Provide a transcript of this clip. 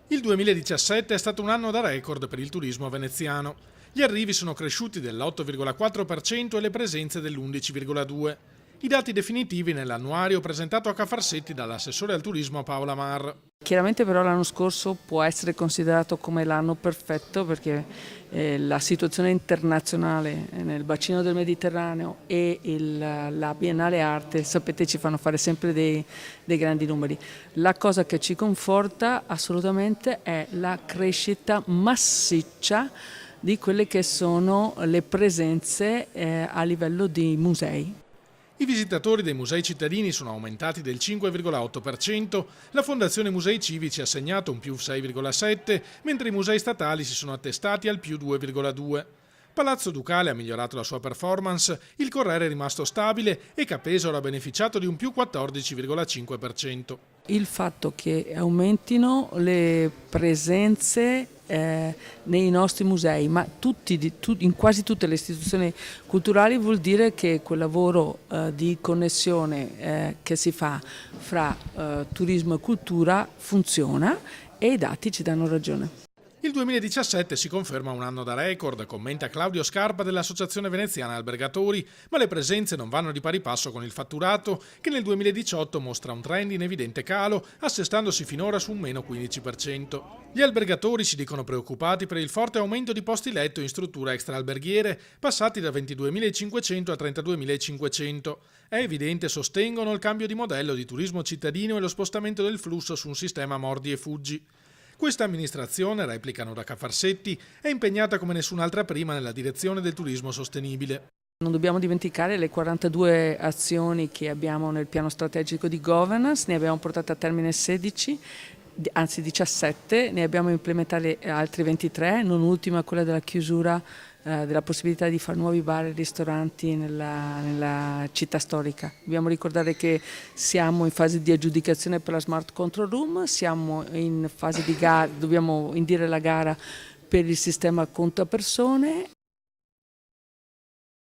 Il 2017 è stato un anno da record per il turismo veneziano. Gli arrivi sono cresciuti dell'8,4% e le presenze dell'11,2%. I dati definitivi nell'annuario presentato a Cafarsetti dall'assessore al turismo Paola Mar. Chiaramente però l'anno scorso può essere considerato come l'anno perfetto perché la situazione internazionale nel bacino del Mediterraneo e la Biennale Arte, sapete, ci fanno fare sempre dei grandi numeri. La cosa che ci conforta assolutamente è la crescita massiccia di quelle che sono le presenze a livello di musei. I visitatori dei musei cittadini sono aumentati del 5,8%, la Fondazione Musei Civici ha segnato un più 6,7%, mentre i musei statali si sono attestati al più 2,2%. Palazzo Ducale ha migliorato la sua performance, il Corriere è rimasto stabile e Capesaro ha beneficiato di un più 14,5%. Il fatto che aumentino le presenze nei nostri musei, ma in quasi tutte le istituzioni culturali, vuol dire che quel lavoro di connessione che si fa fra turismo e cultura funziona e i dati ci danno ragione. Il 2017 si conferma un anno da record, commenta Claudio Scarpa dell'Associazione Veneziana Albergatori, ma le presenze non vanno di pari passo con il fatturato, che nel 2018 mostra un trend in evidente calo, assestandosi finora su un meno 15%. Gli albergatori si dicono preoccupati per il forte aumento di posti letto in strutture extraalberghiere, passati da 22.500 a 32.500. È evidente, sostengono, il cambio di modello di turismo cittadino e lo spostamento del flusso su un sistema mordi e fuggi. Questa amministrazione, replicano da Cafarsetti, è impegnata come nessun'altra prima nella direzione del turismo sostenibile. Non dobbiamo dimenticare le 42 azioni che abbiamo nel piano strategico di governance, ne abbiamo portate a termine 16, anzi 17, ne abbiamo implementate altri 23, non ultima quella della chiusura della possibilità di fare nuovi bar e ristoranti nella città storica. Dobbiamo ricordare che siamo in fase di aggiudicazione per la Smart Control Room, siamo in fase di gara, dobbiamo indire la gara per il sistema conto a persone